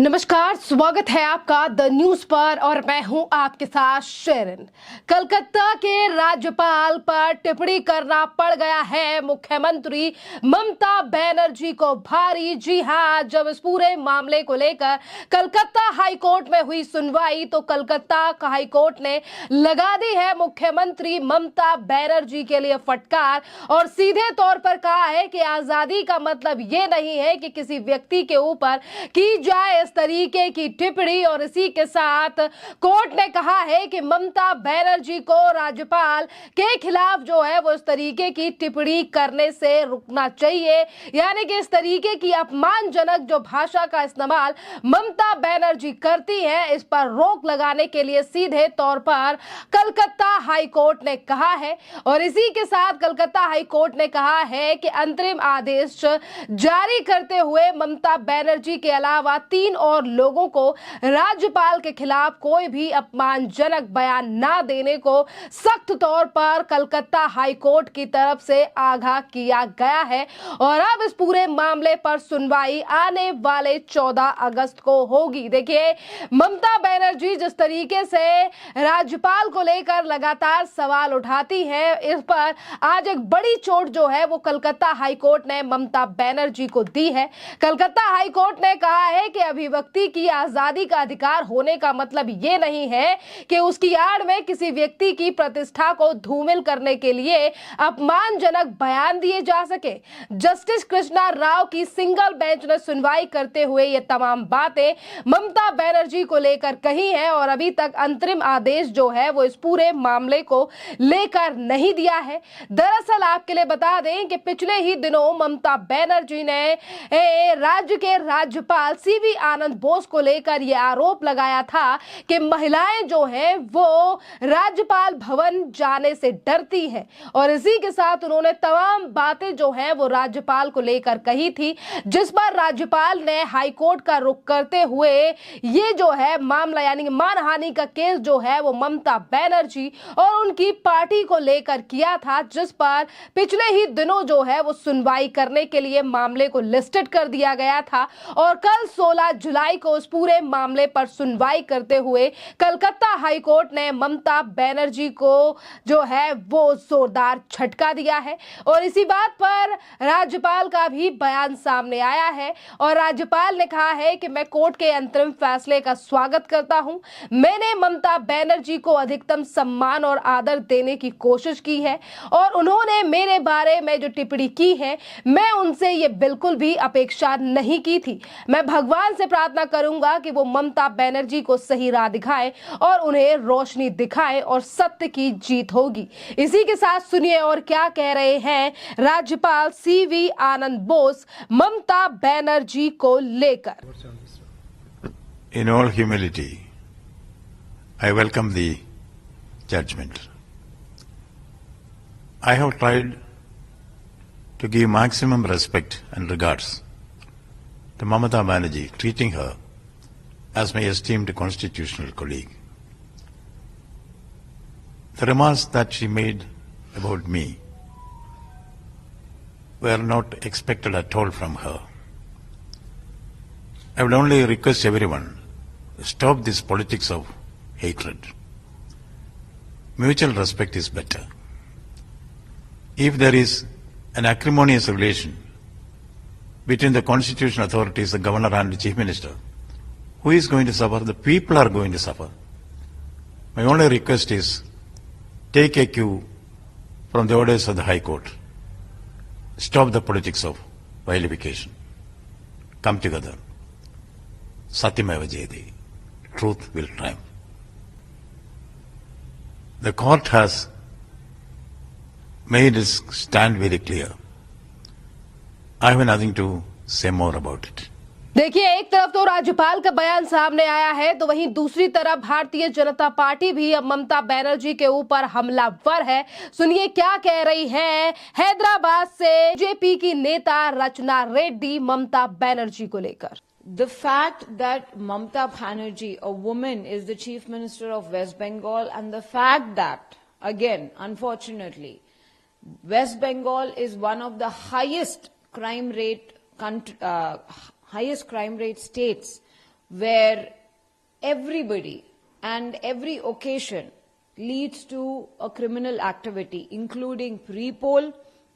नमस्कार, स्वागत है आपका द न्यूज पर और मैं हूं आपके साथ शेरन। कलकत्ता के राज्यपाल पर टिप्पणी करना पड़ गया है मुख्यमंत्री ममता बनर्जी को भारी। जी हां, जब इस पूरे मामले को लेकर कलकत्ता हाईकोर्ट में हुई सुनवाई तो कलकत्ता हाईकोर्ट ने लगा दी है मुख्यमंत्री ममता बनर्जी के लिए फटकार और सीधे तौर पर कहा है कि आजादी का मतलब ये नहीं है कि किसी व्यक्ति के ऊपर की जाए इस तरीके की टिप्पणी। और इसी के साथ कोर्ट ने कहा है कि ममता बनर्जी को राज्यपाल के खिलाफ जो है वो इस तरीके की टिप्पणी करने से रुकना चाहिए, यानी कि इस तरीके की अपमानजनक जो भाषा का इस्तेमाल ममता बनर्जी करती है इस पर रोक लगाने के लिए सीधे तौर पर कलकत्ता हाईकोर्ट ने कहा है। और इसी के साथ कलकत्ता हाईकोर्ट ने कहा है कि अंतरिम आदेश जारी करते हुए ममता बनर्जी के अलावा 3 और लोगों को राज्यपाल के खिलाफ कोई भी अपमानजनक बयान ना देने को सख्त तौर पर कलकत्ता हाईकोर्ट की तरफ से आगाह किया गया है। और अब इस पूरे मामले पर सुनवाई आने वाले 14 अगस्त को होगी। देखिए, ममता बनर्जी जिस तरीके से राज्यपाल को लेकर लगातार सवाल उठाती है, इस पर आज एक बड़ी चोट जो है वो कलकत्ता हाईकोर्ट ने ममता बनर्जी को दी है। कलकत्ता हाईकोर्ट ने कहा है कि अभिव्यक्ति की आजादी का अधिकार होने का मतलब ये नहीं है कि उसकी आड़ में किसी व्यक्ति की प्रतिष्ठा को धूमिल करने के लिए अपमानजनक बयान दिए जा सके। जस्टिस कृष्णा राव की सिंगल बेंच ने सुनवाई करते हुए ये तमाम बातें ममता बनर्जी को लेकर कही है और अभी तक अंतरिम आदेश जो है वो इस पूरे मामले को लेकर नहीं दिया है। दरअसल आपके लिए बता दें कि पिछले ही दिनों ममता बनर्जी ने राज्य के राज्यपाल सीवी आनंद बोस को लेकर यह आरोप लगाया था कि महिलाएं जो हैं वो राज्यपाल भवन जाने से डरती हैं और इसी के साथ उन्होंने तमाम बातें जो हैं वो राज्यपाल को लेकर कही थी, जिस पर राज्यपाल ने हाईकोर्ट का रुख करते हुए ये जो है मामला यानी मानहानि का केस जो है वो ममता बनर्जी और उनकी पार्टी को लेकर किया था, जिस पर पिछले ही दिनों जो है वो सुनवाई करने के लिए मामले को लिस्टेड कर दिया गया था। और कल 16 जुलाई को उस पूरे मामले पर सुनवाई करते हुए कलकत्ता हाईकोर्ट ने ममता बनर्जी को जो है वो जोरदार झटका दिया है। और इसी बात पर राज्यपाल का भी बयान सामने आया है और राज्यपाल ने कहा है कि मैं कोर्ट के अंतरिम फैसले का स्वागत करता हूं। मैंने ममता बनर्जी को अधिकतम सम्मान और आदर देने की कोशिश की है और उन्होंने मेरे बारे में जो टिप्पणी की है मैं उनसे ये बिल्कुल भी अपेक्षा नहीं की थी। मैं भगवान से प्रार्थना करूंगा कि वो ममता बनर्जी को सही राह दिखाए और उन्हें रोशनी दिखाए और सत्य की जीत होगी। इसी के साथ सुनिए और क्या कह रहे हैं राज्यपाल सीवी आनंद बोस ममता बनर्जी को लेकर। In all humility, I welcome the judgment. I have tried to give maximum respect and regards to Mamata Banerjee, treating her as my esteemed constitutional colleague. The remarks that she made about me were not expected at all from her. I would only request everyone to stop this politics of hatred. Mutual respect is better. If there is an acrimonious relation between the constitutional authorities, the governor and the chief minister, who is going to suffer? The people are going to suffer. My only request is take a cue from the orders of the High Court. Stop the politics of vilification. Come together. Satyameva Jayate. Truth will triumph. The court has made its stand very clear. I have nothing to say more about it. देखिए, एक तरफ तो राज्यपाल का बयान सामने आया है तो वहीं दूसरी तरफ भारतीय जनता पार्टी भी अब ममता बनर्जी के ऊपर हमलावर है। सुनिए क्या कह रही है हैदराबाद से जेपी की नेता रचना रेड्डी ममता बनर्जी को लेकर। The fact that Mamata Banerjee, a woman, is the Chief Minister of West Bengal, and the fact that, again, unfortunately, West Bengal is one of the highest crime rate states where everybody and every occasion leads to a criminal activity, including pre-poll,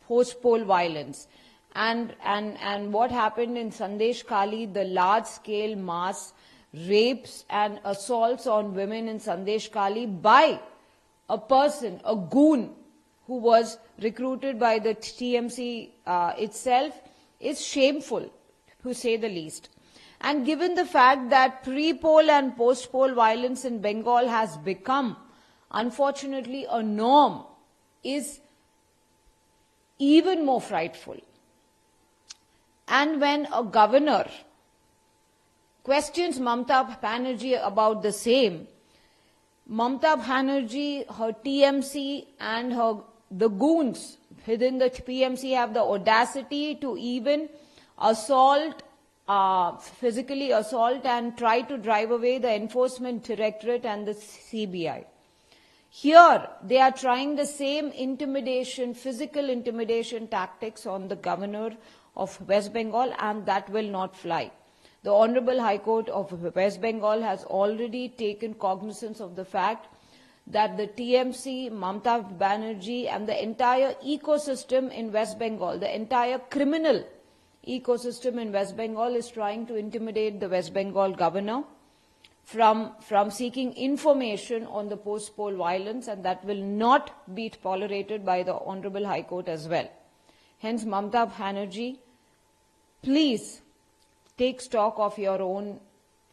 post-poll violence. And what happened in Sandesh Khali, the large-scale mass rapes and assaults on women in Sandesh Khali by a person, a goon, who was recruited by the TMC itself, is shameful, to say the least. And given the fact that pre-poll and post-poll violence in Bengal has become, unfortunately, a norm, is even more frightful. And when a governor questions Mamata Banerjee about the same, Mamata Banerjee, her TMC and the goons within the PMC have the audacity to even assault, physically assault and try to drive away the Enforcement Directorate and the CBI. Here, they are trying the same intimidation, physical intimidation tactics on the governor of West Bengal, and that will not fly. The Honorable High Court of West Bengal has already taken cognizance of the fact that the TMC, Mamata Banerjee and the entire ecosystem in West Bengal, the entire criminal ecosystem in West Bengal is trying to intimidate the West Bengal governor from seeking information on the post-poll violence, and that will not be tolerated by the Honorable High Court as well. Hence, Mamata Banerjee, please take stock of your own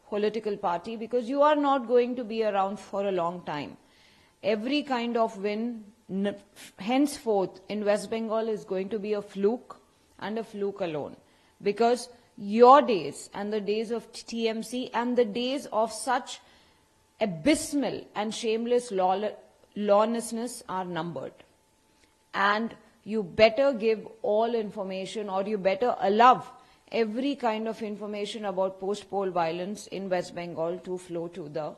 political party, because you are not going to be around for a long time. Every kind of win henceforth in West Bengal is going to be a fluke, and a fluke alone, because your days and the days of TMC and the days of such abysmal and shameless lawlessness are numbered. And you better give all information, or you better allow every kind of information about post-poll violence in West Bengal to flow to the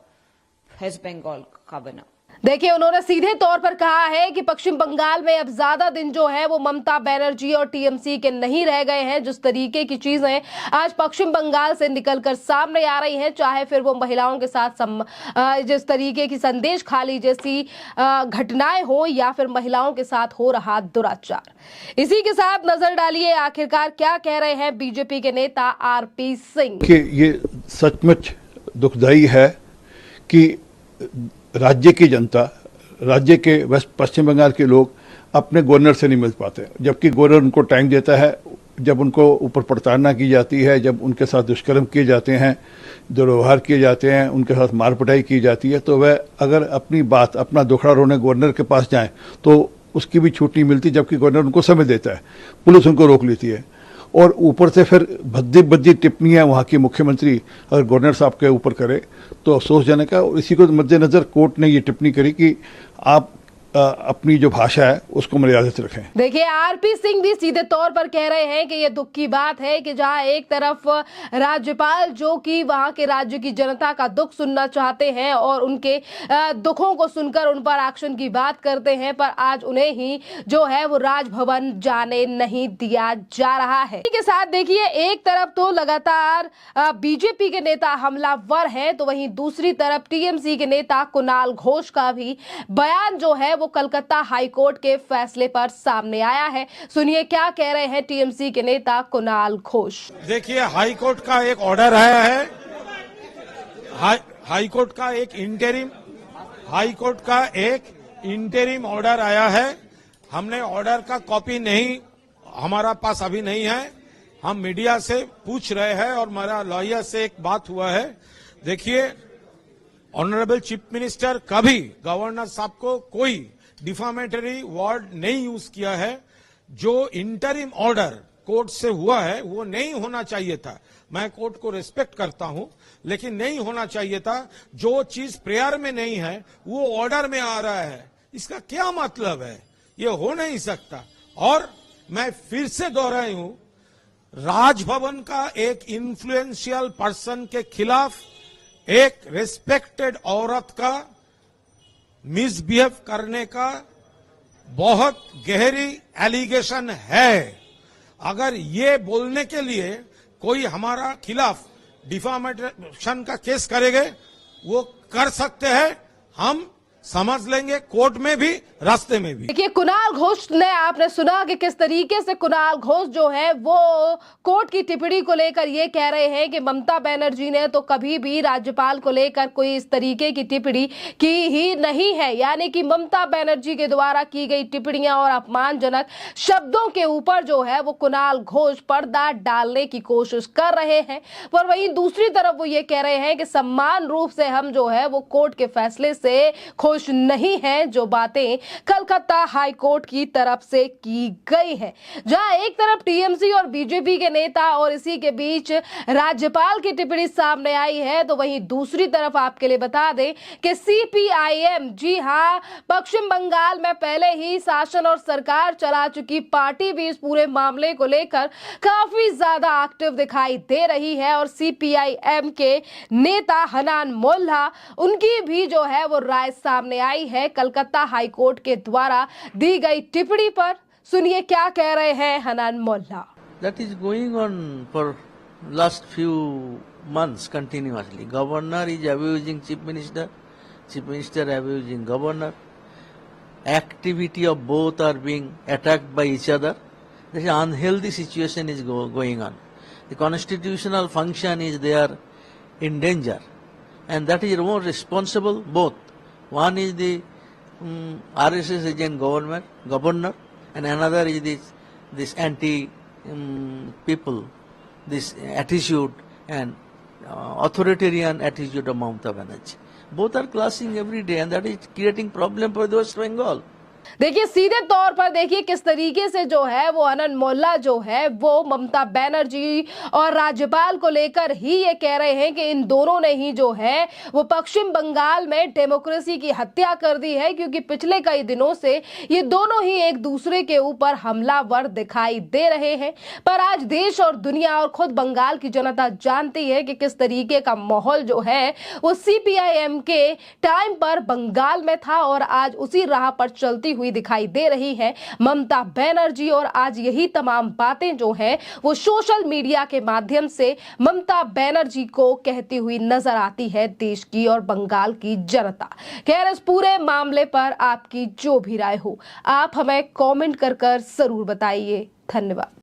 West Bengal governor. देखिए, उन्होंने सीधे तौर पर कहा है कि पश्चिम बंगाल में अब ज्यादा दिन जो है वो ममता बनर्जी और टीएमसी के नहीं रह गए हैं। जिस तरीके की चीजें आज पश्चिम बंगाल से निकलकर सामने आ रही हैं, चाहे फिर वो महिलाओं के साथ जिस तरीके की संदेश खाली जैसी घटनाएं हो, या फिर महिलाओं के साथ हो रहा दुराचार। इसी के साथ नजर डालिए आखिरकार क्या कह रहे हैं बीजेपी के नेता आरपी सिंह। कि ये सचमुच दुखदाई है कि राज्य की जनता, राज्य के पश्चिम बंगाल के लोग अपने गवर्नर से नहीं मिल पाते, जबकि गवर्नर उनको टाइम देता है। जब उनको ऊपर प्रताड़ना की जाती है, जब उनके साथ दुष्कर्म किए जाते हैं, दुर्व्यवहार किए जाते हैं, उनके साथ मार पिटाई की जाती है, तो वह अगर अपनी बात, अपना दुखड़ा रोने गवर्नर के पास जाएं तो उसकी भी छूट नहीं मिलती, जबकि गवर्नर उनको समय देता है, पुलिस उनको रोक लेती है। और ऊपर से फिर भद्दी टिप्पणियां वहां की मुख्यमंत्री अगर गवर्नर साहब के ऊपर करे तो अफसोसजनक है। और इसी को मद्देनजर कोर्ट ने ये टिप्पणी करी कि आप अपनी जो भाषा है उसको मर्यादित रखें। देखिए, आरपी सिंह भी सीधे तौर पर कह रहे हैं कि ये दुख की बात है कि जहां एक तरफ राज्यपाल जो कि वहां के राज्य की जनता का दुख सुनना चाहते हैं और उनके दुखों को सुनकर उन पर एक्शन की बात करते हैं, पर आज उन्हें ही जो है वो राजभवन जाने नहीं दिया जा रहा है। इसी के साथ देखिए, एक तरफ तो लगातार बीजेपी के नेता हमलावर हैं, तो वहीं दूसरी तरफ टीएमसी के नेता कुणाल घोष का भी बयान जो है कलकत्ता हाई कोर्ट के फैसले पर सामने आया है। सुनिए क्या कह रहे हैं टीएमसी के नेता कुणाल घोष। देखिए, हाई कोर्ट का एक ऑर्डर आया है, हाई कोर्ट का एक इंटरिम ऑर्डर आया है। हमने ऑर्डर का कॉपी नहीं, हमारा पास अभी नहीं है। हम मीडिया से पूछ रहे हैं और हमारा लॉयर से एक बात हुआ है। देखिए, ऑनरेबल चीफ मिनिस्टर कभी गवर्नर साहब को कोई डिफामेटरी वर्ड नहीं यूज किया है। जो इंटरिम ऑर्डर कोर्ट से हुआ है वो नहीं होना चाहिए था। मैं कोर्ट को रिस्पेक्ट करता हूं, लेकिन नहीं होना चाहिए था। जो चीज प्रेयर में नहीं है वो ऑर्डर में आ रहा है, इसका क्या मतलब है? ये हो नहीं सकता। और मैं फिर से दोहराई हूं, राजभवन का एक इन्फ्लुएंशियल पर्सन के खिलाफ एक रिस्पेक्टेड औरत का मिसबिहेव करने का बहुत गहरी एलिगेशन है। अगर ये बोलने के लिए कोई हमारा खिलाफ डिफामेशन का केस करेंगे वो कर सकते हैं, हम समझ लेंगे कोर्ट में भी रास्ते में भी। देखिए, कुणाल घोष ने, आपने सुना कि किस तरीके से कुणाल घोष जो है वो कोर्ट की टिप्पणी को लेकर ये कह रहे हैं कि ममता बनर्जी ने तो कभी भी राज्यपाल को लेकर कोई इस तरीके की टिप्पणी की ही नहीं है। यानी कि ममता बनर्जी के द्वारा की गई टिप्पणियां और अपमानजनक शब्दों के ऊपर जो है वो कुणाल घोष पर्दा डालने की कोशिश कर रहे हैं। पर वहीं दूसरी तरफ वो ये कह रहे हैं कि सम्मान रूप से हम जो है वो कोर्ट के फैसले से खुश नहीं है, जो बातें कलकत्ता हाई कोर्ट की तरफ से की गई है। जहां एक तरफ टीएमसी और बीजेपी के नेता और इसी के बीच राज्यपाल की टिप्पणी सामने आई है, तो वहीं दूसरी तरफ आपके लिए बता दें कि सीपीआईएम, जी हां, पश्चिम बंगाल में पहले ही शासन और सरकार चला चुकी पार्टी भी इस पूरे मामले को लेकर काफी ज्यादा एक्टिव दिखाई दे रही है। और सीपीआईएम के नेता हनान मोल्ला, उनकी भी जो है वो राय सामने आई है कलकत्ता हाई कोर्ट के द्वारा दी गई टिप्पणी पर। सुनिए क्या कह रहे हैं Hanan Molla. That is going on for last few months continuously. Governor is abusing chief minister abusing governor. Activity of both are being attacked by each other. This is unhealthy situation is going on. The constitutional function is there in danger, and that is more responsible both. One is the RSS agent governor, and another is this anti people, this attitude and authoritarian attitude of Mamata Banerjee. Both are clashing every day, and that is creating problem for the West Bengal. देखिए, सीधे तौर पर देखिए किस तरीके से जो है वो हनन मोल्ला जो है वो ममता बनर्जी और राज्यपाल को लेकर ही ये कह रहे हैं कि इन दोनों ने ही जो है वो पश्चिम बंगाल में डेमोक्रेसी की हत्या कर दी है, क्योंकि पिछले कई दिनों से ये दोनों ही एक दूसरे के ऊपर हमलावर दिखाई दे रहे हैं। पर आज देश और दुनिया और खुद बंगाल की जनता जानती है कि किस तरीके का माहौल जो है वो सीपीआईएम के टाइम पर बंगाल में था, और आज उसी राह पर चलती हुई दिखाई दे रही है ममता बनर्जी। और आज यही तमाम बातें जो है वो सोशल मीडिया के माध्यम से ममता बनर्जी को कहती हुई नजर आती है देश की और बंगाल की जनता। खैर, इस पूरे मामले पर आपकी जो भी राय हो आप हमें कमेंट कर जरूर बताइए। धन्यवाद।